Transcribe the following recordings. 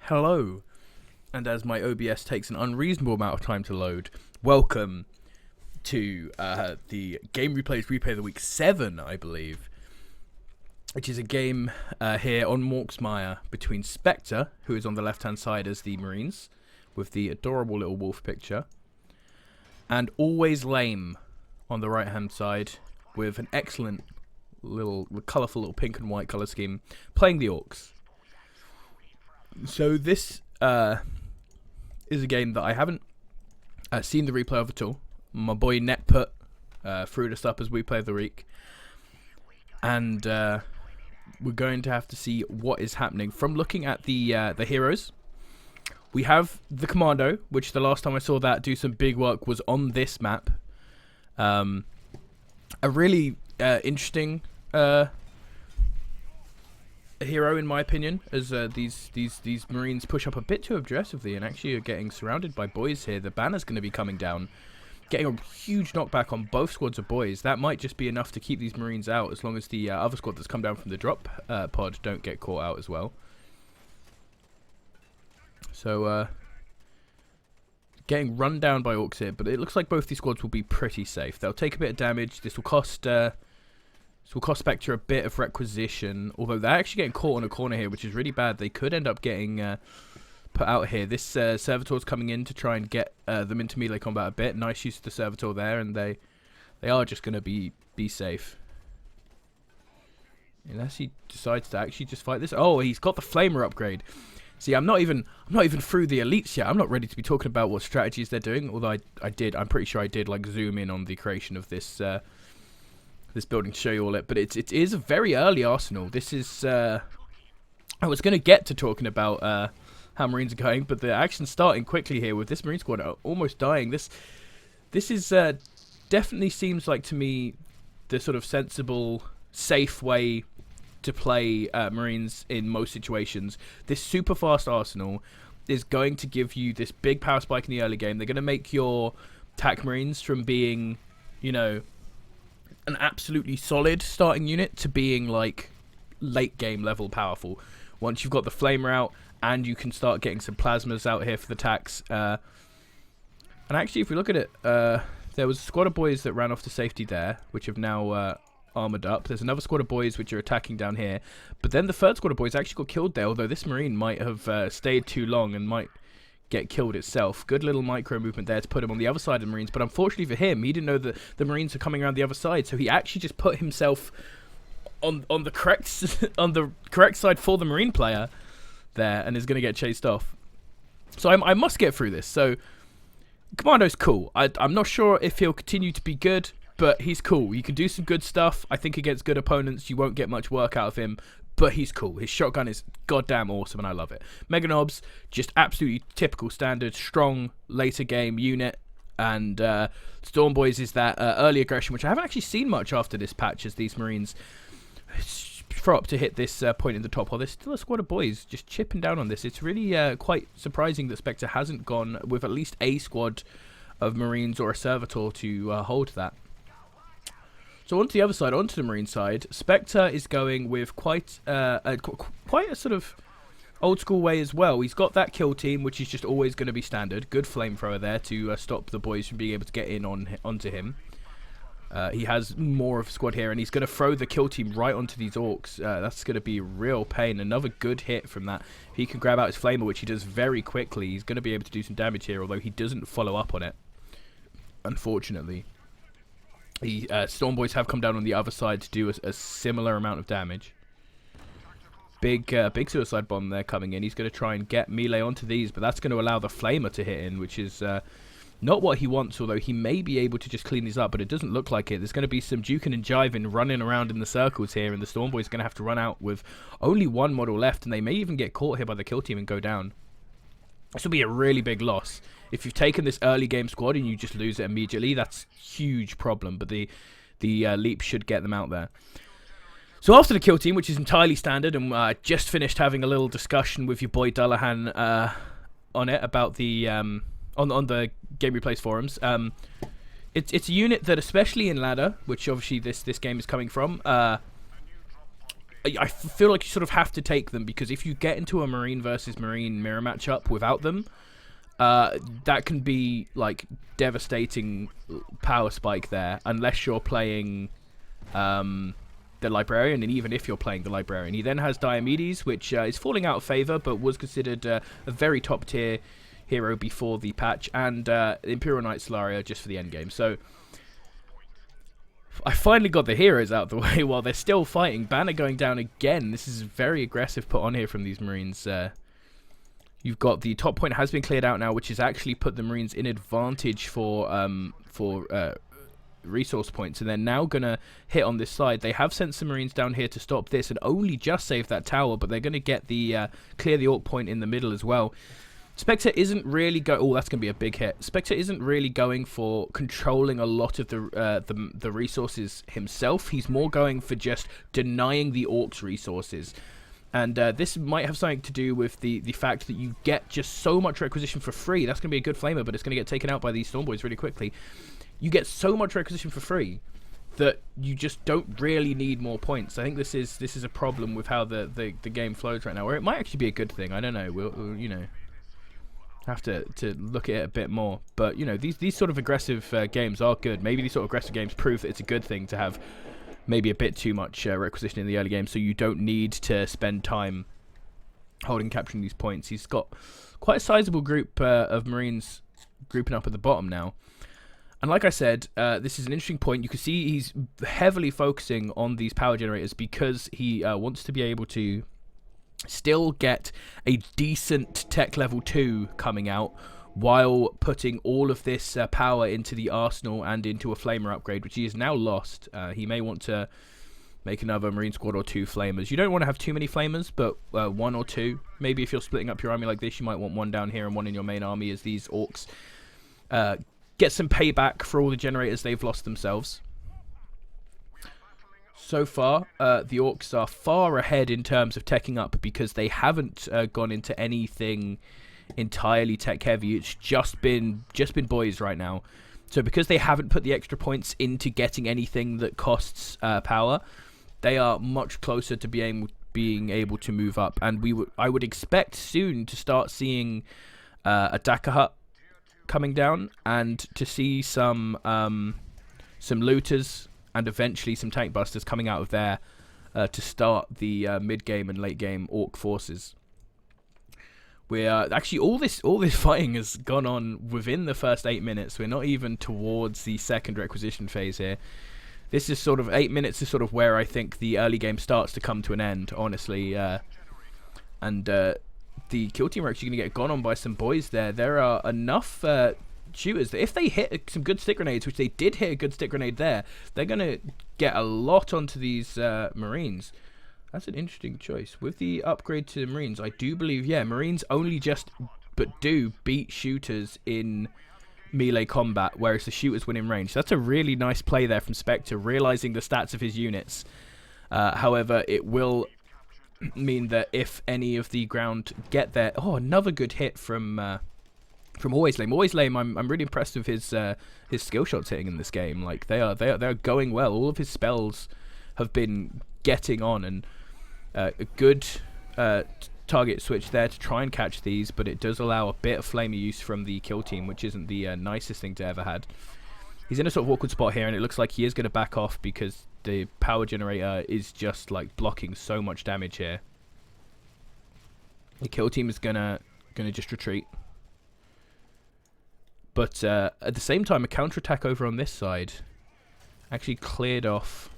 Hello, and as my OBS takes an unreasonable amount of time to load, welcome to the Game Replays Replay of the Week 7, I believe, which is a game here on Morksmire between Spectre, who is on the left-hand side as the Marines, with the adorable little wolf picture, and AlwayzLame on the right-hand side, with an excellent little, colourful little pink and white colour scheme, playing the Orcs. So this is a game that I haven't seen the replay of at all. My boy Netput threw this up as we play of the week, and we're going to have to see what is happening. From looking at the heroes, we have the Commando, which the last time I saw that do some big work was on this map. A really interesting hero in my opinion, as these Marines push up a bit too aggressively and actually are getting surrounded by boys here. The banner's going to be coming down, getting a huge knockback on both squads of boys. That might just be enough to keep these Marines out, as long as the other squad that's come down from the drop pod don't get caught out as well. So getting run down by Orcs here, but it looks like both these squads will be pretty safe. They'll take a bit of damage. This will cost Spectre a bit of requisition, although they're actually getting caught on a corner here, which is really bad. They could end up getting put out here. This Servitor's coming in to try and get them into melee combat a bit. Nice use of the Servitor there, and they are just going to be safe. Unless he decides to actually just fight this. Oh, he's got the Flamer upgrade. See, I'm not even through the elites yet. I'm not ready to be talking about what strategies they're doing, although I'm pretty sure I did like zoom in on the creation of this this building to show you all it, but it is a very early arsenal. This is I was going to get to talking about how Marines are going, but the action's starting quickly here with this Marine squad almost dying. This is definitely seems like to me the sort of sensible, safe way to play Marines in most situations. This super fast arsenal is going to give you this big power spike in the early game. They're going to make your TAC Marines from being, you know, an absolutely solid starting unit to being like late game level powerful. Once you've got the Flamer out and you can start getting some plasmas out here for the tax. And actually, if we look at it, there was a squad of boys that ran off to safety there, which have now armored up. There's another squad of boys which are attacking down here. But then the third squad of boys actually got killed there, although this Marine might have stayed too long and might get killed itself. Good little micro movement there to put him on the other side of the Marines, but unfortunately for him, he didn't know that the Marines are coming around the other side, so he actually just put himself on the correct side for the Marine player there, and is going to get chased off. So I must get through this. So Commando's cool. I'm not sure if he'll continue to be good, but he's cool. You can do some good stuff. I think against good opponents you won't get much work out of him, but he's cool. His shotgun is goddamn awesome, and I love it. Mega Knobs, just absolutely typical standard, strong, later game unit. And Storm Boys is that early aggression, which I haven't actually seen much after this patch, as these Marines throw up to hit this point in the top. While there's still a squad of boys just chipping down on this. It's really quite surprising that Spectre hasn't gone with at least a squad of Marines or a Servitor to hold that. So onto the other side, onto the Marine side, Spectre is going with quite a sort of old school way as well. He's got that kill team, which is just always going to be standard. Good flamethrower there to stop the boys from being able to get in onto him. He has more of a squad here, and he's going to throw the kill team right onto these Orcs. That's going to be real pain. Another good hit from that. If he can grab out his Flamer, which he does very quickly, he's going to be able to do some damage here, although he doesn't follow up on it, unfortunately. The Storm Boys have come down on the other side to do a similar amount of damage. Big suicide bomb there coming in. He's going to try and get melee onto these, but that's going to allow the Flamer to hit in, which is not what he wants, although he may be able to just clean these up, but it doesn't look like it. There's going to be some juking and jiving running around in the circles here, and the Storm Boys are going to have to run out with only one model left, and they may even get caught here by the kill team and go down. This will be a really big loss. If you've taken this early game squad and you just lose it immediately, that's a huge problem. But the leap should get them out there. So after the kill team, which is entirely standard, and I just finished having a little discussion with your boy Dullahan on it about the on the Game Replays forums. It's a unit that, especially in ladder, which obviously this game is coming from, I feel like you sort of have to take them, because if you get into a Marine versus Marine mirror matchup without them, that can be like devastating power spike there, unless you're playing the Librarian. And even if you're playing the Librarian, he then has Diomedes, which is falling out of favor, but was considered a very top tier hero before the patch, and Imperial Knight Solaria just for the end game. So I finally got the heroes out of the way while they're still fighting. Banner going down again. This is very aggressive put on here from these Marines. You've got the top point has been cleared out now, which has actually put the Marines in advantage for resource points, and they're now gonna hit on this side. They have sent some Marines down here to stop this and only just save that tower, but they're gonna get the clear the Orc point in the middle as well. Spectre isn't really oh, that's gonna be a big hit. Spectre isn't really going for controlling a lot of the resources himself. He's more going for just denying the Orcs resources. And this might have something to do with the fact that you get just so much requisition for free. That's going to be a good flamer, but it's going to get taken out by these Stormboys really quickly. You get so much requisition for free that you just don't really need more points. I think this is a problem with how the game flows right now, or it might actually be a good thing. I don't know. We'll you know, have to look at it a bit more. But you know, these sort of aggressive games are good. Maybe these sort of aggressive games prove that it's a good thing to have maybe a bit too much requisition in the early game, so you don't need to spend time holding, capturing these points. He's got quite a sizable group of Marines grouping up at the bottom now. And like I said, this is an interesting point. You can see he's heavily focusing on these power generators because he wants to be able to still get a decent tech level 2 coming out, while putting all of this power into the arsenal and into a flamer upgrade, which he has now lost. He may want to make another Marine squad or 2 flamers. You don't want to have too many flamers, but 1 or 2. Maybe if you're splitting up your army like this, you might want 1 down here and 1 in your main army as these Orcs get some payback for all the generators they've lost themselves. So far, the Orcs are far ahead in terms of teching up, because they haven't gone into anything entirely tech heavy. It's just been boys right now. So because they haven't put the extra points into getting anything that costs power, they are much closer to being able to move up. And I would expect soon to start seeing a Daka hut coming down, and to see some looters and eventually some tank busters coming out of there to start the mid game and late game Orc forces. We're actually all this fighting has gone on within the first 8 minutes. We're not even towards the second requisition phase here. This is sort of 8 minutes is sort of where I think the early game starts to come to an end, honestly. And the kill team are actually going to get gone on by some boys there. There are enough shooters that if they hit some good stick grenades, which they did hit a good stick grenade there, they're going to get a lot onto these Marines. That's an interesting choice. With the upgrade to the Marines, I do believe, yeah, Marines only do beat shooters in melee combat, whereas the shooters win in range. So that's a really nice play there from Spectre, realizing the stats of his units. However, it will mean that if any of the ground get there... Oh, another good hit from AlwayzLame. AlwayzLame, I'm really impressed with his skill shots hitting in this game. Like, they are going well. All of his spells have been getting on, and a good target switch there to try and catch these, but it does allow a bit of flamer use from the kill team, which isn't the nicest thing to ever had. He's in a sort of awkward spot here, and it looks like he is going to back off because the power generator is just like blocking so much damage here. The kill team is gonna just retreat, but at the same time, a counterattack over on this side actually cleared off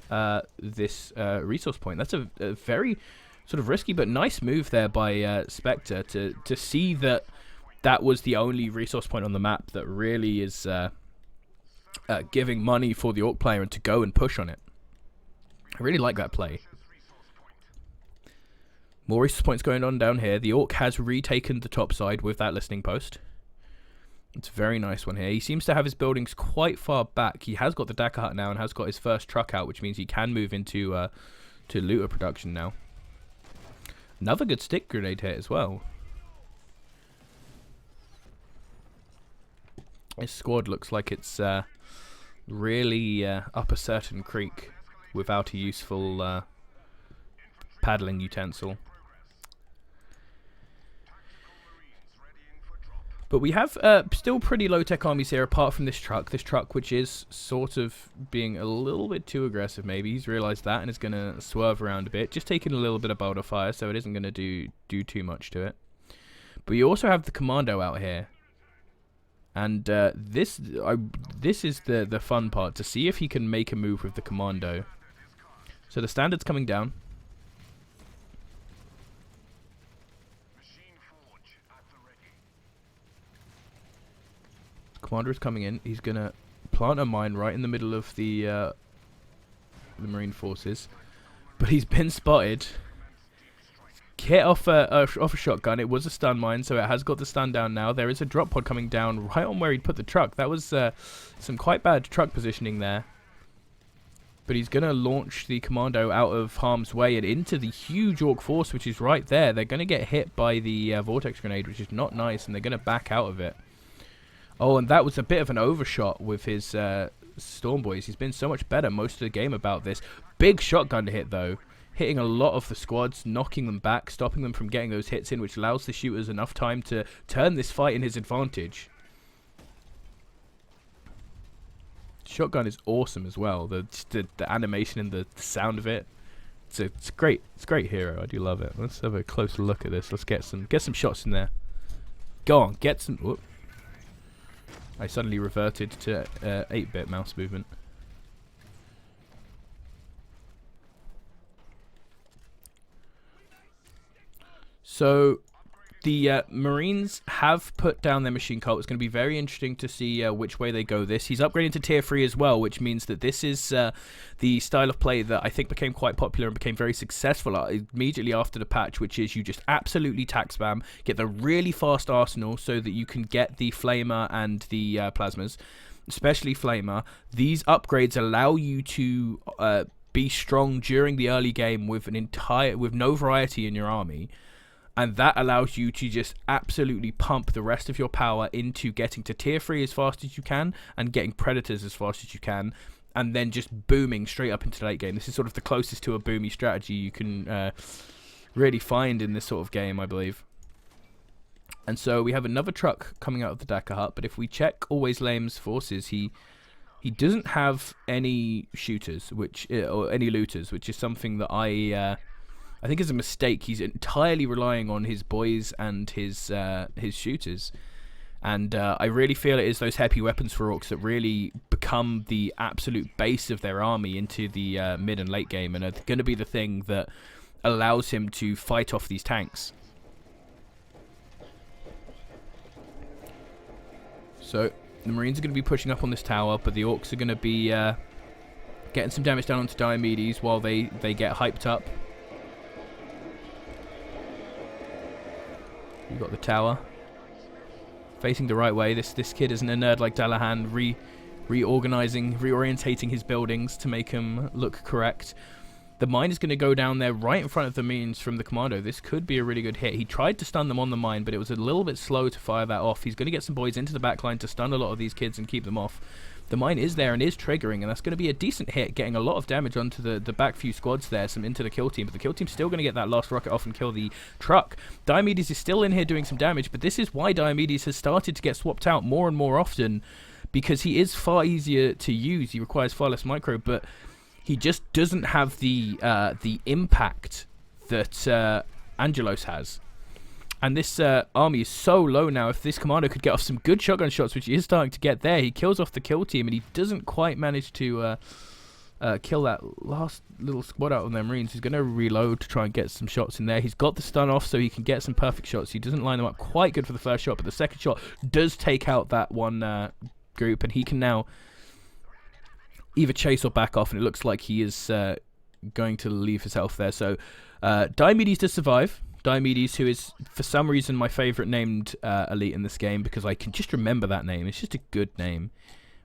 this resource point. That's a very sort of risky but nice move there by Spectre to see that was the only resource point on the map that really is giving money for the Orc player, and to go and push on it. I really like that play. More resource points going on down here. The Orc has retaken the top side with that listening post. It's a very nice one here. He seems to have his buildings quite far back. He has got the Daka hut now and has got his first truck out, which means he can move into to looter production now. Another good stick grenade hit as well. This squad looks like it's really up a certain creek without a useful paddling utensil. But we have still pretty low-tech armies here, apart from this truck. This truck, which is sort of being a little bit too aggressive, maybe. He's realised that and is going to swerve around a bit. Just taking a little bit of boulder fire, so it isn't going to do too much to it. But you also have the commando out here. And this is the fun part, to see if he can make a move with the commando. So the standard's coming down. Commander is coming in. He's gonna plant a mine right in the middle of the Marine forces, but he's been spotted. Hit off a shotgun. It was a stun mine, so it has got the stun down now. There is a drop pod coming down right on where he'd put the truck. That was some quite bad truck positioning there. But he's gonna launch the commando out of harm's way and into the huge orc force, which is right there. They're gonna get hit by the vortex grenade, which is not nice, and they're gonna back out of it. Oh, and that was a bit of an overshot with his Storm Boys. He's been so much better most of the game about this. Big shotgun hit, though. Hitting a lot of the squads, knocking them back, stopping them from getting those hits in, which allows the shooters enough time to turn this fight in his advantage. Shotgun is awesome as well. The animation and the sound of it. It's great. It's a great hero. I do love it. Let's have a closer look at this. Let's get some shots in there. Go on, get some... Whoop. I suddenly reverted to 8-bit mouse movement. So the Marines have put down their machine cult. It's going to be very interesting to see which way they go this. He's upgrading to tier 3 as well, which means that this is the style of play that I think became quite popular and became very successful immediately after the patch, which is you just absolutely tack spam, get the really fast arsenal so that you can get the Flamer and the Plasmas, especially Flamer. These upgrades allow you to be strong during the early game with no variety in your army. And that allows you to just absolutely pump the rest of your power into getting to tier 3 as fast as you can and getting predators as fast as you can, and then just booming straight up into the late game. This is sort of the closest to a boomy strategy you can really find in this sort of game, I believe. And so we have another truck coming out of the Dakar hut, but if we check AlwayzLame's forces, he doesn't have any shooters, or any looters, which is something that I think is a mistake. He's entirely relying on his boys and his shooters. And I really feel it is those heavy weapons for orcs that really become the absolute base of their army into the mid and late game, and are going to be the thing that allows him to fight off these tanks. So the Marines are going to be pushing up on this tower, but the orcs are going to be getting some damage down onto Diomedes while they get hyped up. You've got the tower facing the right way. This kid isn't a nerd like Dallahan, reorientating his buildings to make them look correct. The mine is going to go down there right in front of the Marines from the commando. This could be a really good hit. He tried to stun them on the mine, but it was a little bit slow to fire that off. He's going to get some boys into the back line to stun a lot of these kids and keep them off. The mine is there and is triggering, and that's going to be a decent hit, getting a lot of damage onto the back few squads there, some into the kill team, but the kill team's still going to get that last rocket off and kill the truck. Diomedes is still in here doing some damage, but this is why Diomedes has started to get swapped out more and more often, because he is far easier to use. He requires far less micro, but he just doesn't have the impact that Angelos has. And this army is so low now. If this commander could get off some good shotgun shots, which he is starting to get there, he kills off the kill team, and he doesn't quite manage to kill that last little squad out on their Marines. He's going to reload to try and get some shots in there. He's got the stun off so he can get some perfect shots. He doesn't line them up quite good for the first shot, but the second shot does take out that one group, and he can now either chase or back off, and it looks like he is going to leave his health there. So Diomedes does survive. Diomedes, who is for some reason my favourite named elite in this game, because I can just remember that name. It's just a good name.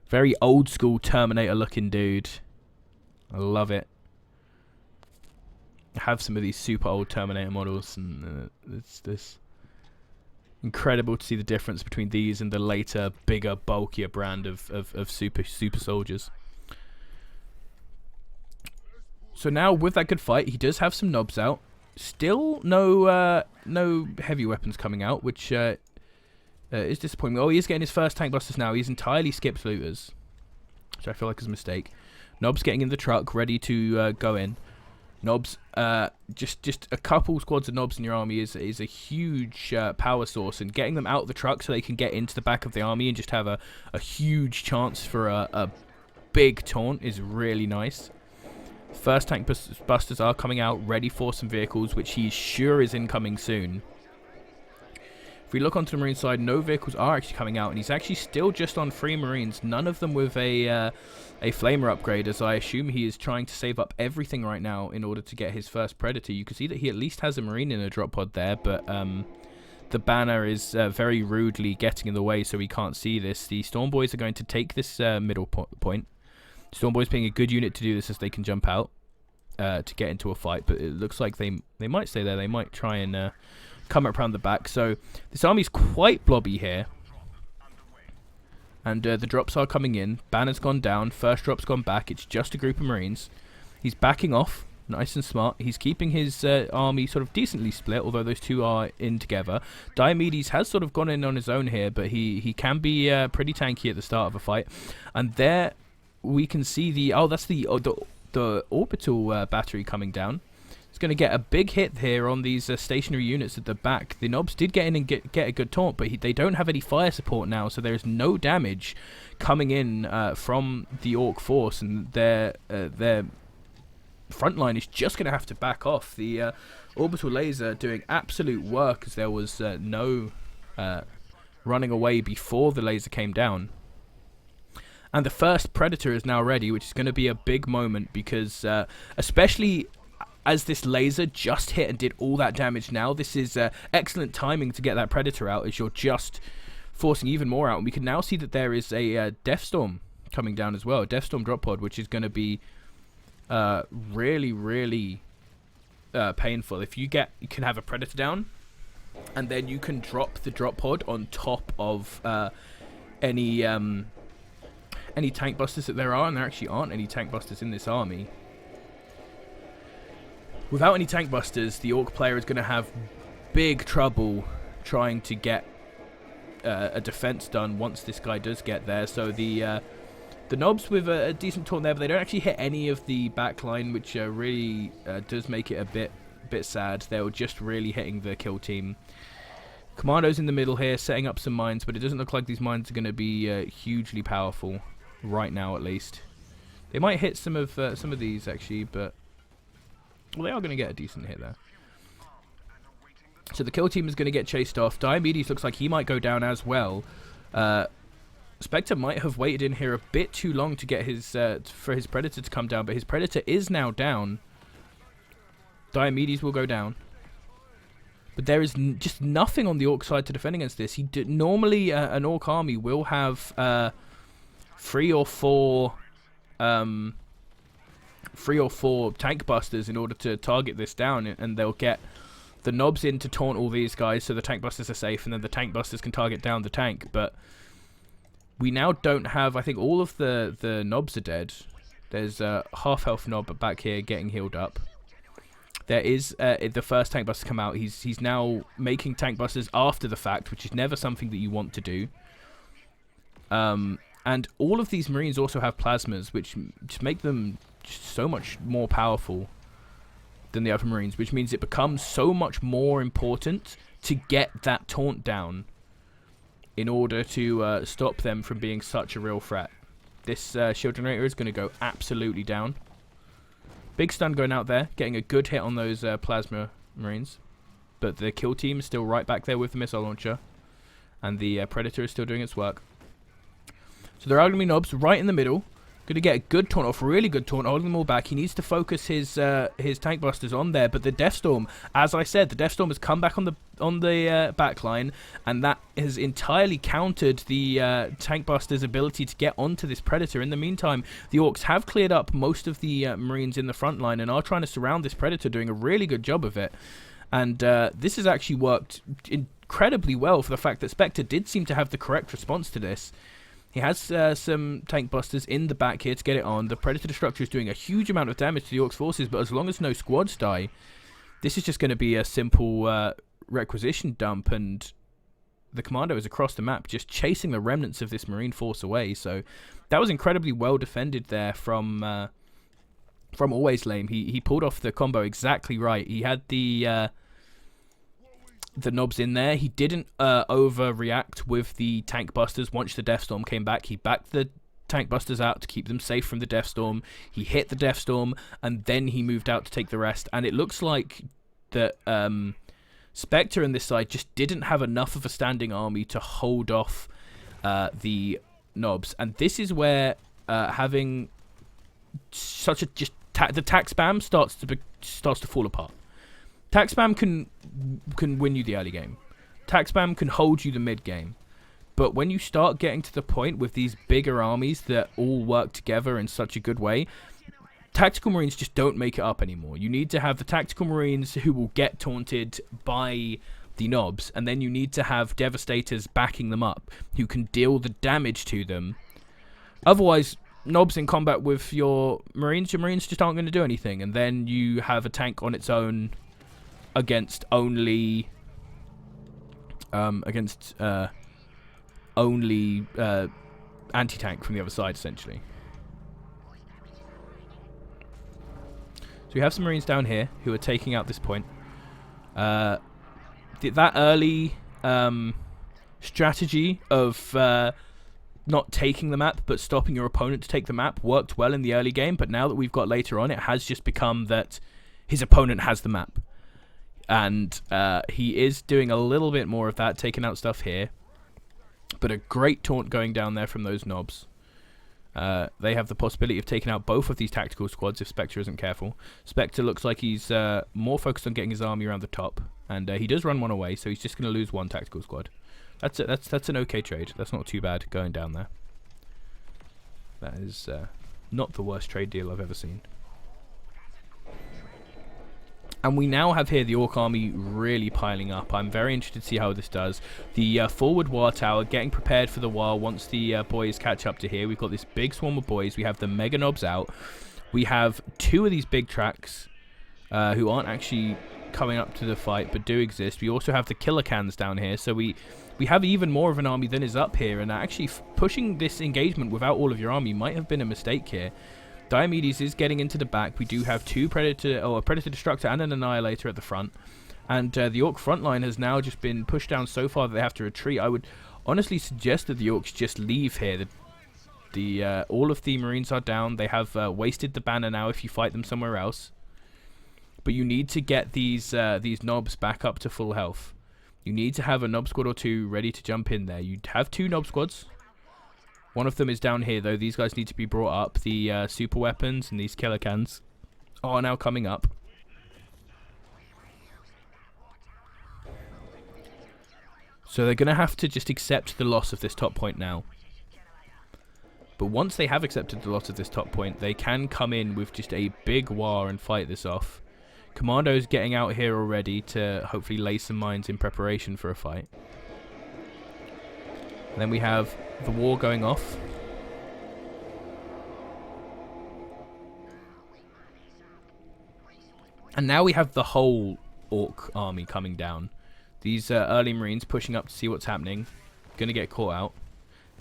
Very old school Terminator looking dude. I love it. I have some of these super old Terminator models, and it's this incredible to see the difference between these and the later, bigger, bulkier brand of super soldiers. So now with that good fight, he does have some knobs out. Still no heavy weapons coming out, which is disappointing. Oh, he is getting his first tank busters now. He's entirely skipped looters, which I feel like is a mistake. Nob's getting in the truck, ready to go in. Nobs, just a couple squads of Nobs in your army is a huge power source, and getting them out of the truck so they can get into the back of the army and just have a huge chance for a big taunt is really nice. First tank busters are coming out, ready for some vehicles, which he's sure is incoming soon. If we look onto the Marine side, no vehicles are actually coming out, and he's actually still just on 3 Marines, none of them with a flamer upgrade, as I assume he is trying to save up everything right now in order to get his first Predator. You can see that he at least has a Marine in a drop pod there, but the banner is very rudely getting in the way, so we can't see this. The Storm Boys are going to take this middle point. Storm Boys being a good unit to do this, as they can jump out to get into a fight, but it looks like they might stay there. They might try and come up around the back. So this army's quite blobby here, and the drops are coming in. Banner's gone down, first drop's gone back. It's just a group of Marines. He's backing off, nice and smart. He's keeping his army sort of decently split, although those two are in together. Diomedes has sort of gone in on his own here, but he can be pretty tanky at the start of a fight. And there we can see that's the orbital battery coming down. It's going to get a big hit here on these stationary units at the back. The Nobs did get in and get a good taunt, but they don't have any fire support now, so there's no damage coming in from the Orc force, and their front line is just going to have to back off. The orbital laser doing absolute work, as there was no running away before the laser came down. And the first Predator is now ready, which is going to be a big moment, because especially as this laser just hit and did all that damage now, this is excellent timing to get that Predator out, as you're just forcing even more out. And we can now see that there is a Deathstorm coming down as well, a Deathstorm drop pod, which is going to be really, really painful. If you can have a Predator down, and then you can drop the drop pod on top of any tank busters that there are, and there actually aren't any tank busters in this army. Without any tank busters, the Orc player is going to have big trouble trying to get a defense done once this guy does get there. So the Nobs with a decent taunt there, but they don't actually hit any of the backline, which really does make it a bit sad. They were just really hitting the kill team. Commando's in the middle here, setting up some mines, but it doesn't look like these mines are going to be hugely powerful right now, at least. They might hit some of these actually, but well, they are going to get a decent hit there. So the kill team is going to get chased off. Diomedes looks like he might go down as well. Spectre might have waited in here a bit too long to get for his Predator to come down, but his Predator is now down. Diomedes will go down. But there is just nothing on the Orc side to defend against this. Normally an Orc army will have 3 or 4 tank busters in order to target this down, and they'll get the Nobs in to taunt all these guys so the tank busters are safe, and then the tank busters can target down the tank. But we now don't have, I think all of the Nobs are dead. There's a half health Nob back here getting healed up. There is the first tank buster come out. He's now making tank busters after the fact, which is never something that you want to do. And all of these Marines also have plasmas, which just make them just so much more powerful than the other Marines, which means it becomes so much more important to get that taunt down in order to stop them from being such a real threat. This shield generator is going to go absolutely down. Big stun going out there, getting a good hit on those plasma Marines. But the kill team is still right back there with the missile launcher. And the Predator is still doing its work. So there are going to be Nobs right in the middle. Going to get a good taunt off, really good taunt, holding them all back. He needs to focus his tank busters on there, but the Deathstorm, as I said, the Deathstorm has come back on the back line, and that has entirely countered the tank busters' ability to get onto this Predator. In the meantime, the Orcs have cleared up most of the Marines in the front line and are trying to surround this Predator, doing a really good job of it. And this has actually worked incredibly well for the fact that Spectre did seem to have the correct response to this. He has some tank busters in the back here to get it on. The Predator Destructor is doing a huge amount of damage to the Orcs forces, but as long as no squads die, this is just going to be a simple requisition dump, and the commando is across the map just chasing the remnants of this marine force away. So that was incredibly well defended there from AlwayzLame. He pulled off the combo exactly right. He had the knobs in there. He didn't overreact with the tank busters. Once the Deathstorm came back, he backed the tank busters out to keep them safe from the Deathstorm. He hit the Deathstorm, and then he moved out to take the rest. And it looks like that Spectre on this side just didn't have enough of a standing army to hold off the knobs. And this is where having such a the tack spam starts to fall apart. Tack spam can win you the early game. Tack spam can hold you the mid game. But when you start getting to the point with these bigger armies that all work together in such a good way, tactical marines just don't make it up anymore. You need to have the tactical marines who will get taunted by the knobs, and then you need to have devastators backing them up who can deal the damage to them. Otherwise, knobs in combat with your marines just aren't going to do anything, and then you have a tank on its own against only anti-tank from the other side, essentially. So we have some marines down here who are taking out this point. That early strategy of not taking the map but stopping your opponent to take the map worked well in the early game, but now that we've got later on, it has just become that his opponent has the map. And he is doing a little bit more of that, taking out stuff here. But a great taunt going down there from those knobs. They have the possibility of taking out both of these tactical squads if Spectre isn't careful. Spectre looks like he's more focused on getting his army around the top. And he does run one away, so he's just going to lose one tactical squad. That's an okay trade. That's not too bad going down there. That is not the worst trade deal I've ever seen. And we now have here the Orc army really piling up. I'm very interested to see how this does. The forward war tower getting prepared for the war once the boys catch up to here. We've got this big swarm of boys. We have the mega knobs out. We have two of these big tracks who aren't actually coming up to the fight but do exist. We also have the killer cans down here. So we have even more of an army than is up here. And actually pushing this engagement without all of your army might have been a mistake here. Diomedes is getting into the back. We do have a Predator Destructor and an Annihilator at the front. And the Orc front line has now just been pushed down so far that they have to retreat. I would honestly suggest that the Orcs just leave here. All of the Marines are down. They have wasted the banner now if you fight them somewhere else. But you need to get these knobs back up to full health. You need to have a knob squad or two ready to jump in there. You have two knob squads. One of them is down here, though. These guys need to be brought up. The super weapons and these killer cans are now coming up. So they're going to have to just accept the loss of this top point now. But once they have accepted the loss of this top point, they can come in with just a big war and fight this off. Commando's getting out here already to hopefully lay some mines in preparation for a fight. And then we have the war going off. And now we have the whole Orc army coming down. These early Marines pushing up to see what's happening. Going to get caught out.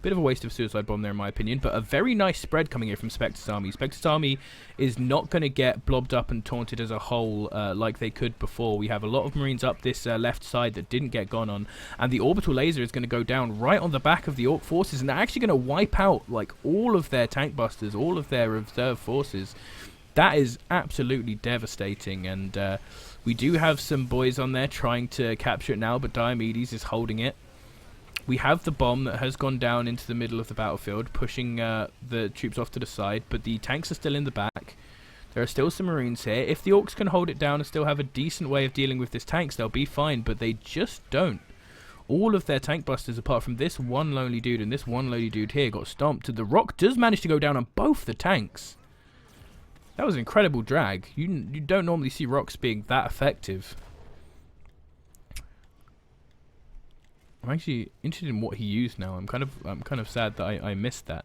Bit of a waste of suicide bomb there in my opinion, but a very nice spread coming here from Spectre's army. Spectre's army is not going to get blobbed up and taunted as a whole like they could before. We have a lot of Marines up this left side that didn't get gone on, and the orbital laser is going to go down right on the back of the Orc forces, and they're actually going to wipe out like all of their tank busters, all of their reserve forces. That is absolutely devastating, and we do have some boys on there trying to capture it now, but Diomedes is holding it. We have the bomb that has gone down into the middle of the battlefield, pushing the troops off to the side, but the tanks are still in the back. There are still some Marines here. If the Orcs can hold it down and still have a decent way of dealing with this tanks, they'll be fine, but they just don't. All of their tank busters, apart from this one lonely dude and this one lonely dude here, got stomped. The rock does manage to go down on both the tanks. That was an incredible drag. You don't normally see rocks being that effective. I'm actually interested in what he used now. I'm kind of sad that I missed that.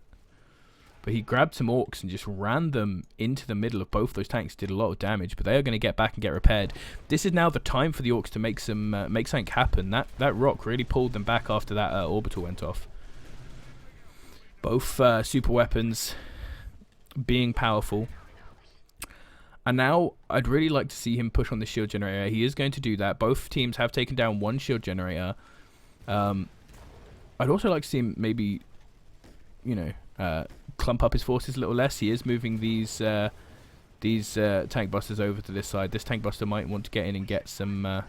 But he grabbed some orcs and just ran them into the middle of both those tanks. Did a lot of damage, but they are going to get back and get repaired. This is now the time for the orcs to make something happen. That rock really pulled them back after that orbital went off. Both super weapons being powerful. And now I'd really like to see him push on the shield generator. He is going to do that. Both teams have taken down one shield generator. I'd also like to see him maybe, you know, clump up his forces a little less. He is moving these tank busters over to this side. This tank buster might want to get in and get some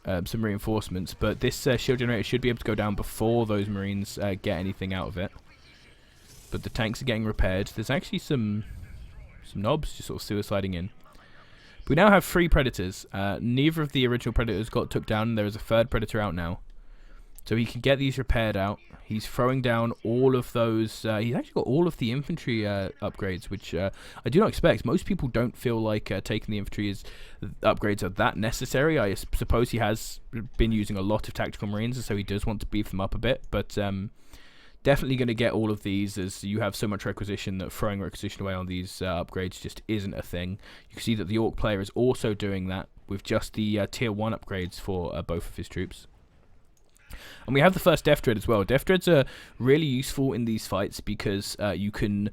reinforcements, but this shield generator should be able to go down before those marines get anything out of it. But the tanks are getting repaired. There's actually some knobs just sort of suiciding in. We now have 3 predators. Neither of the original predators got took down. There is a 3rd predator out now. So he can get these repaired out. He's throwing down all of those. He's actually got all of the infantry upgrades, which I do not expect. Most people don't feel like taking the infantry upgrades are that necessary. I suppose he has been using a lot of tactical marines, and so he does want to beef them up a bit. But definitely going to get all of these, as you have so much requisition that throwing requisition away on these upgrades just isn't a thing. You can see that the orc player is also doing that with just the tier 1 upgrades for both of his troops. And we have the first Death Dread as well. Death Dreads are really useful in these fights because you can...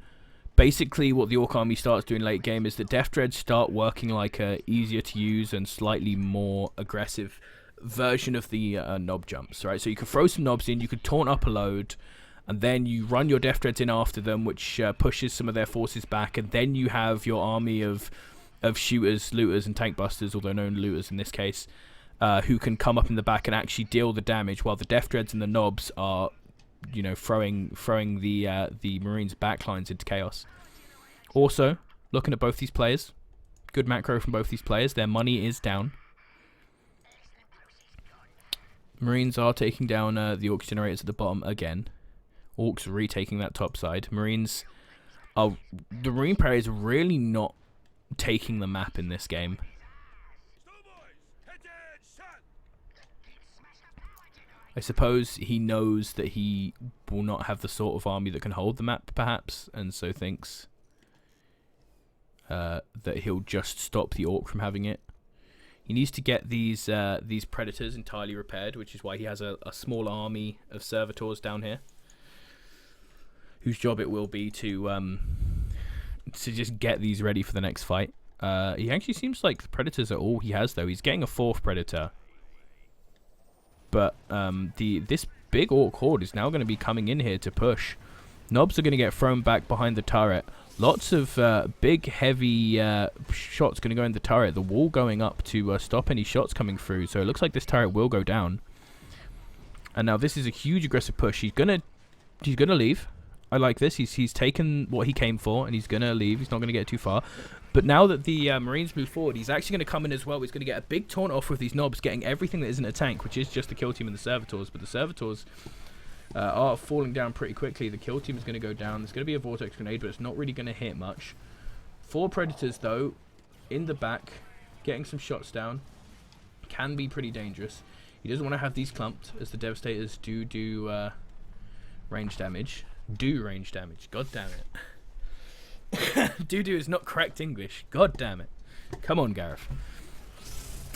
Basically, what the Orc army starts doing late game is that Death Dreads start working like a easier to use and slightly more aggressive version of the knob jumps, right? So you can throw some knobs in, you could taunt up a load, and then you run your Death Dreads in after them, which pushes some of their forces back, and then you have your army of shooters, looters, and tank busters, although known looters in this case, who can come up in the back and actually deal the damage, while the Death Dreads and the knobs are, you know, throwing the Marines' backlines into chaos. Also, looking at both these players, good macro from both these players. Their money is down. Marines are taking down the Orcs generators at the bottom again. Orcs retaking that top side. Marines are... The Marine player is really not taking the map in this game. I suppose he knows that he will not have the sort of army that can hold the map, perhaps, and so thinks that he'll just stop the Orc from having it. He needs to get these predators entirely repaired, which is why he has a small army of servitors down here, whose job it will be to just get these ready for the next fight. He actually seems like the predators are all he has, though. He's getting a 4th predator. But this big Orc horde is now going to be coming in here to push. Knobs are going to get thrown back behind the turret. Lots of big, heavy shots going to go in the turret. The wall going up to stop any shots coming through. So it looks like this turret will go down. And now this is a huge aggressive push. He's gonna leave. I like this. He's taken what he came for, and he's gonna leave. He's not gonna get too far. But now that the Marines move forward, he's actually going to come in as well. He's going to get a big taunt off with these knobs, getting everything that isn't a tank, which is just the kill team and the servitors. But the servitors are falling down pretty quickly. The kill team is going to go down. There's going to be a vortex grenade, but it's not really going to hit much. 4 predators, though, in the back, getting some shots down. Can be pretty dangerous. He doesn't want to have these clumped, as the Devastators do range damage. God damn it. Do is not correct English. God damn it. Come on, Gareth.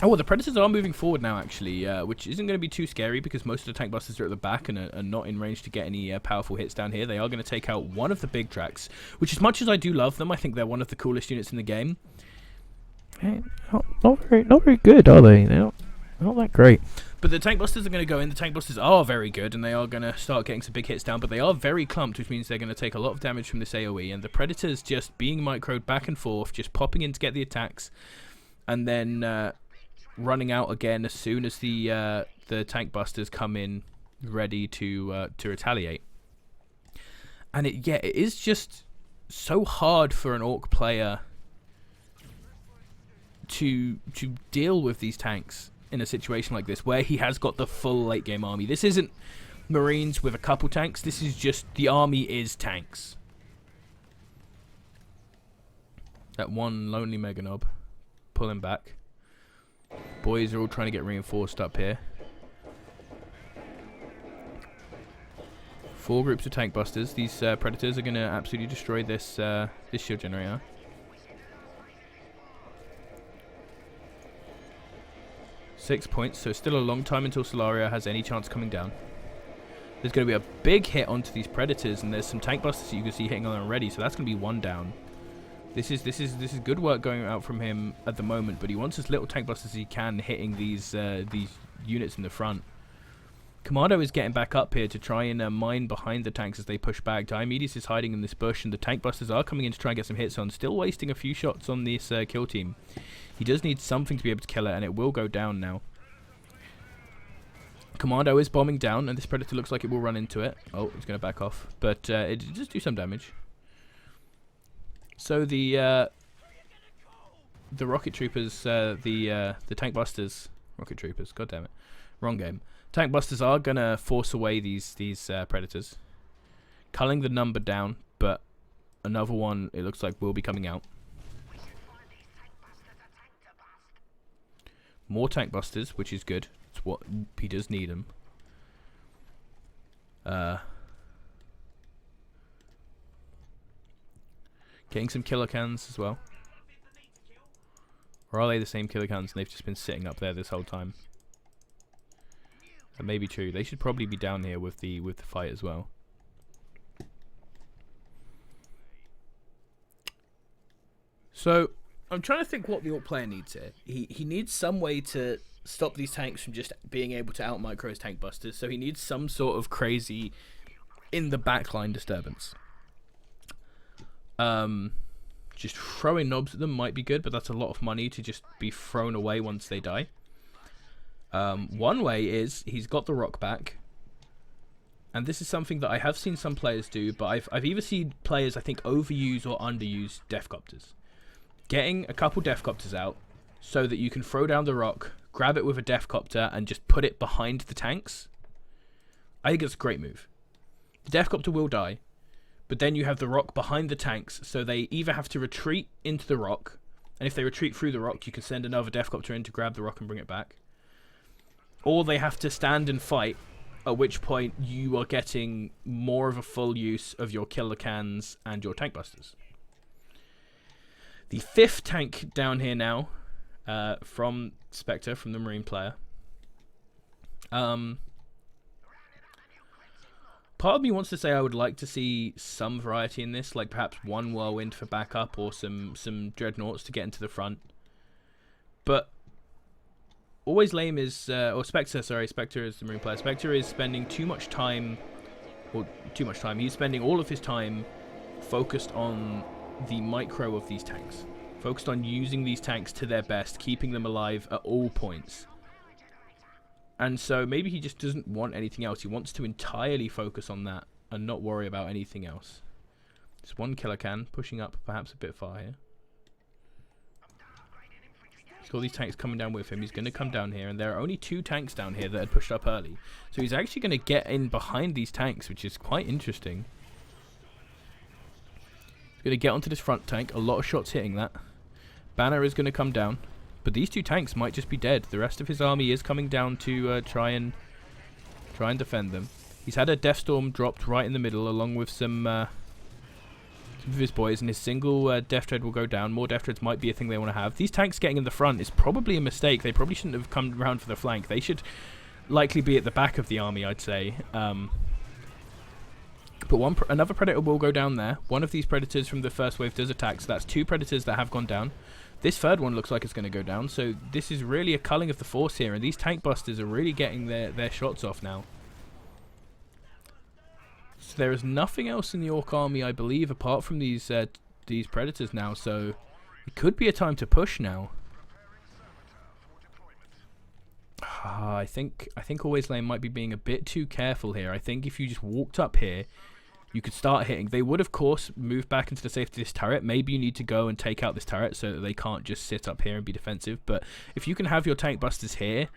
Oh, well, the Predators are moving forward now, actually, which isn't going to be too scary because most of the tank busters are at the back and are not in range to get any powerful hits down here. They are going to take out one of the big tracks, which, as much as I do love them, I think they're one of the coolest units in the game. Not very good, are they? They're not that great. But the tank busters are going to go in. The tank busters are very good, and they are going to start getting some big hits down, but they are very clumped, which means they're going to take a lot of damage from this AoE, and the Predators just being microed back and forth, just popping in to get the attacks, and then running out again as soon as the tank busters come in ready to retaliate. And it is just so hard for an Orc player to deal with these tanks in a situation like this, where he has got the full late game army. This isn't Marines with a couple tanks. This is just the army is tanks. That one lonely Mega Knob pulling back. Boys are all trying to get reinforced up here. 4 groups of tank busters. These predators are going to absolutely destroy this this shield generator. Six points, so still a long time until Solaria has any chance coming down. There's going to be a big hit onto these predators, and there's some tank busters that you can see hitting on already, so that's going to be 1 down. This is good work going out from him at the moment, but he wants as little tank busters as he can hitting these units in the front. Commando is getting back up here to try and mine behind the tanks as they push back. Diomedes is hiding in this bush, and the tank busters are coming in to try and get some hits on. Still wasting a few shots on this kill team. He does need something to be able to kill it, and it will go down now. Commando is bombing down, and this predator looks like it will run into it. Oh, it's going to back off, but it does do some damage. So the rocket troopers, the tank busters, rocket troopers. God damn it, wrong game. Tank busters are gonna force away these predators, culling the number down, but another one it looks like will be coming out. More tank busters, which is good. It's what he does need them. Getting some killer cans as well. Or are they the same killer cans and they've just been sitting up there this whole time? That may be true. They should probably be down here with the fight as well. So I'm trying to think what the Orc player needs here. He needs some way to stop these tanks from just being able to out micro his tank busters. So he needs some sort of crazy in the backline disturbance. Just throwing knobs at them might be good, but that's a lot of money to just be thrown away once they die. One way is he's got the rock back, and this is something that I have seen some players do, but I've either seen players I think overuse or underuse Deathcopters. Getting a couple Deathcopters out so that you can throw down the rock, grab it with a Deathcopter, and just put it behind the tanks. I think it's a great move. The Deathcopter will die, but then you have the rock behind the tanks, so they either have to retreat into the rock, and if they retreat through the rock, you can send another Deathcopter in to grab the rock and bring it back. Or they have to stand and fight, at which point you are getting more of a full use of your killer cans and your tank busters. The 5th tank down here now, from Spectre, from the Marine player. Part of me wants to say I would like to see some variety in this, like perhaps one Whirlwind for backup or some Dreadnoughts to get into the front. But AlwayzLame is, or Spectre, sorry, Spectre is the Marine player. Spectre is spending too much time, he's spending all of his time focused on the micro of these tanks. Focused on using these tanks to their best, keeping them alive at all points. And so maybe he just doesn't want anything else. He wants to entirely focus on that and not worry about anything else. Just one killer can, pushing up perhaps a bit far here. He's got these tanks coming down with him. He's going to come down here, and there are only 2 tanks down here that had pushed up early. So he's actually going to get in behind these tanks, which is quite interesting. He's going to get onto this front tank. A lot of shots hitting that. Banner is going to come down. But these 2 tanks might just be dead. The rest of his army is coming down to try and defend them. He's had a Deathstorm dropped right in the middle, along with some of his boys, and his single Death Dread will go down. More Death Dreads might be a thing they want to have. These tanks getting in the front is probably a mistake. They probably shouldn't have come around for the flank. They should likely be at the back of the army, I'd say. But another Predator will go down there. One of these Predators from the first wave does attack, so that's 2 Predators that have gone down. This 3rd one looks like it's going to go down, so this is really a culling of the force here, and these tank busters are really getting their shots off now. So there is nothing else in the Orc army, I believe, apart from these Predators now, so it could be a time to push now. I think AlwayzLame might be being a bit too careful here. I think if you just walked up here, you could start hitting. They would, of course, move back into the safety of this turret. Maybe you need to go and take out this turret so that they can't just sit up here and be defensive. But if you can have your tank busters here,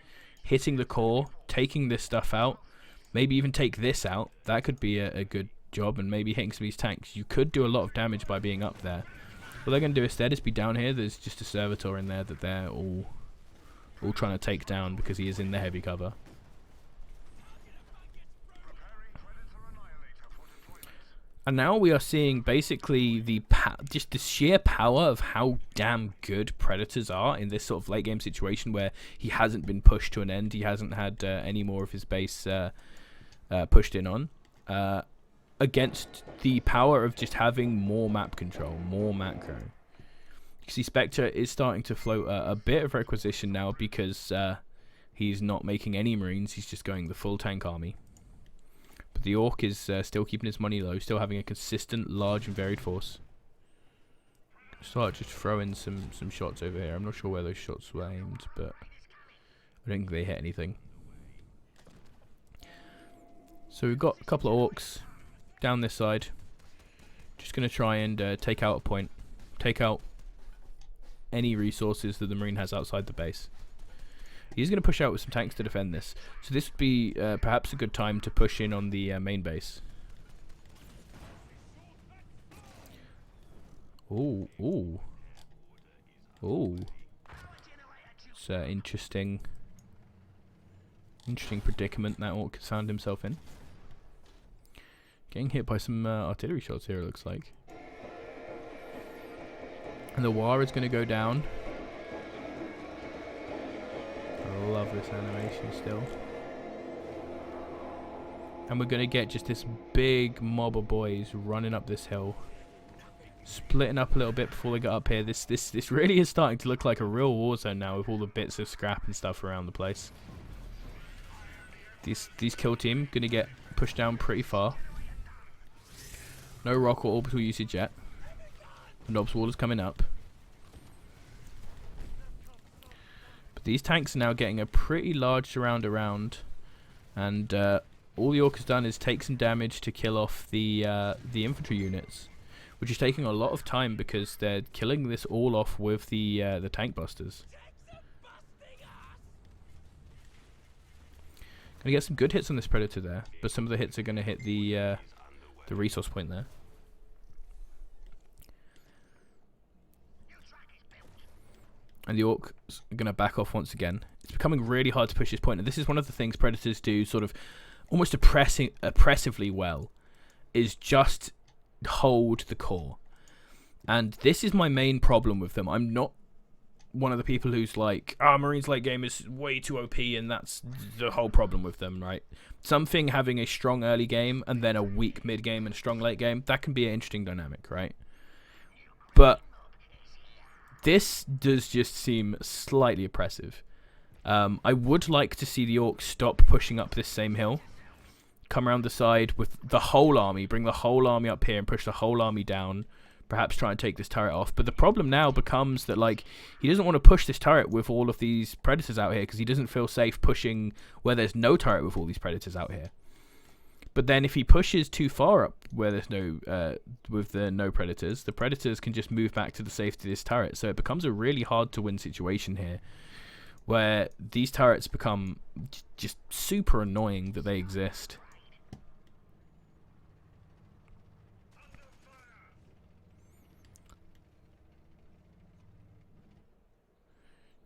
hitting the core, taking this stuff out, maybe even take this out, that could be a good job. And maybe hitting some of these tanks. You could do a lot of damage by being up there. What they're going to do instead is be down here. There's just a Servitor in there that they're all trying to take down because he is in the heavy cover. And now we are seeing basically just the sheer power of how damn good Predators are in this sort of late game situation where he hasn't been pushed to an end. He hasn't had any more of his base pushed in on. Against the power of just having more map control, more macro. You see Spectre is starting to float a bit of requisition now because he's not making any Marines. He's just going the full tank army. But the Orc is still keeping his money low, still having a consistent, large and varied force. Start just throwing some shots over here. I'm not sure where those shots were aimed, but I don't think they hit anything. So we've got a couple of Orcs down this side. Just going to try and take out a point. Take out any resources that the Marine has outside the base. He's going to push out with some tanks to defend this. So this would be perhaps a good time to push in on the main base. Ooh, ooh. Ooh. It's an interesting predicament that Orc has found himself in. Getting hit by some artillery shots here, it looks like. And the War is going to go down. I love this animation still. And we're going to get just this big mob of boys running up this hill. Splitting up a little bit before they get up here. This really is starting to look like a real war zone now with all the bits of scrap and stuff around the place. These kill team going to get pushed down pretty far. No rock or orbital usage yet. The Nobs wall is coming up. But these tanks are now getting a pretty large surround around. And all the Orc has done is take some damage to kill off the infantry units. Which is taking a lot of time because they're killing this all off with the tank busters. Gonna get some good hits on this Predator there, but some of the hits are gonna hit the resource point there. And the Orcs are gonna back off once again. It's becoming really hard to push this point, and this is one of the things Predators do sort of almost oppressively well, is just hold the core. And this is my main problem with them. I'm not one of the people who's like, Marines late game is way too OP and that's the whole problem with them, right? Something having a strong early game and then a weak mid game and a strong late game, that can be an interesting dynamic, right? But this does just seem slightly oppressive. I would like to see the Orcs stop pushing up this same hill. Come around the side with the whole army, bring the whole army up here and push the whole army down. Perhaps try and take this turret off. But the problem now becomes that, like, he doesn't want to push this turret with all of these Predators out here because he doesn't feel safe pushing where there's no turret with all these Predators out here. But then if he pushes too far up where there's no, with the no Predators, the Predators can just move back to the safety of this turret. So it becomes a really hard to win situation here where these turrets become just super annoying that they exist.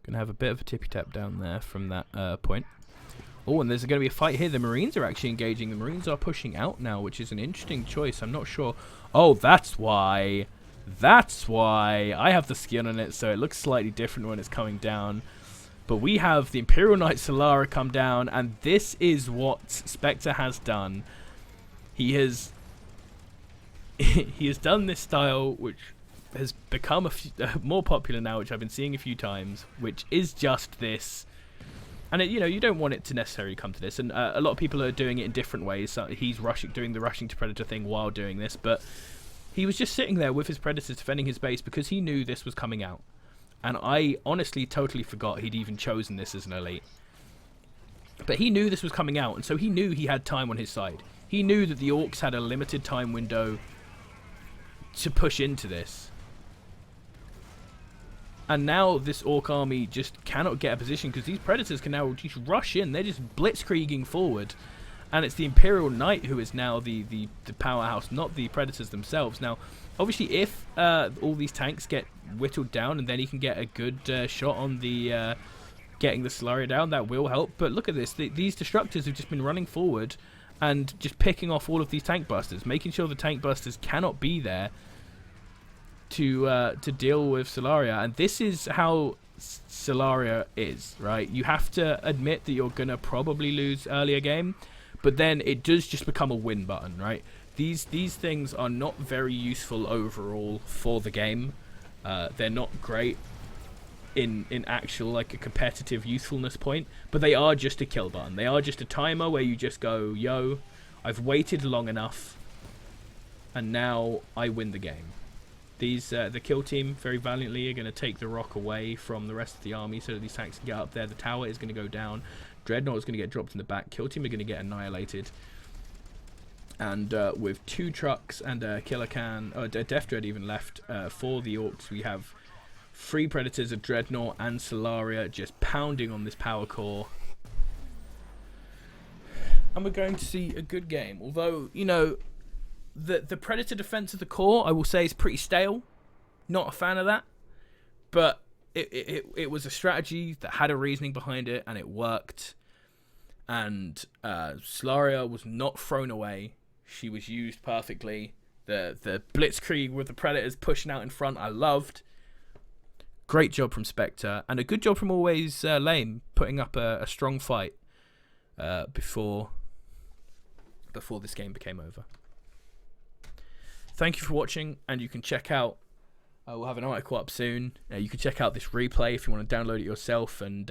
Gonna have a bit of a tippy tap down there from that point. Oh, and there's going to be a fight here. The Marines are actually engaging. The Marines are pushing out now, which is an interesting choice. I'm not sure. Oh, that's why. That's why. I have the skin on it, so it looks slightly different when it's coming down. But we have the Imperial Knight Solara come down, and this is what Spectre has done. He has done this style, which has become more popular now, which I've been seeing a few times, which is just this. And you don't want it to necessarily come to this, and a lot of people are doing it in different ways. So he's doing the rushing to Predator thing while doing this, but he was just sitting there with his Predators defending his base because he knew this was coming out. And I honestly totally forgot he'd even chosen this as an elite. But he knew this was coming out, and so he knew he had time on his side. He knew that the Orcs had a limited time window to push into this. And now this Orc army just cannot get a position because these Predators can now just rush in. They're just blitzkrieging forward. And it's the Imperial Knight who is now the powerhouse, not the Predators themselves. Now, obviously, if all these tanks get whittled down and then he can get a good shot on the getting the Solaria down, that will help. But look at this. These Destructors have just been running forward. and just picking off all of these tank busters, making sure the tank busters cannot be there to deal with Solaria. And this is how Solaria is, right? You have to admit that you're gonna probably lose earlier game, but then it does just become a win button, right? These things are not very useful overall for the game. They're not great in actual like a competitive usefulness point, but they are just a kill button. They are just a timer where you just go, yo, I've waited long enough and now I win the game. These the kill team very valiantly are going to take the rock away from the rest of the army so that these tanks can get up there. The tower is going to go down. Dreadnought is going to get dropped in the back. Kill team are going to get annihilated. And with 2 trucks and a killer can, a death dread even left for the orcs, we have 3 predators of Dreadnought and Solaria just pounding on this power core. And we're going to see a good game. Although, you know, the Predator defense of the core, I will say, is pretty stale. Not a fan of that. But it was a strategy that had a reasoning behind it, and it worked. And Solaria was not thrown away. She was used perfectly. The blitzkrieg with the Predators pushing out in front, I loved. Great job from Spectre, and a good job from AlwayzLame, putting up a strong fight before this game became over. Thank you for watching, and you can check out, we'll have an article up soon, you can check out this replay if you want to download it yourself and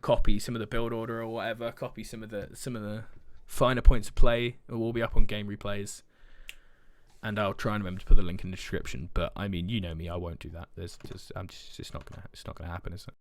copy some of the build order or whatever, copy some of the finer points of play. It will be up on game replays, and I'll try and remember to put the link in the description, but I mean, you know me, I won't do that. It's not gonna happen, is it?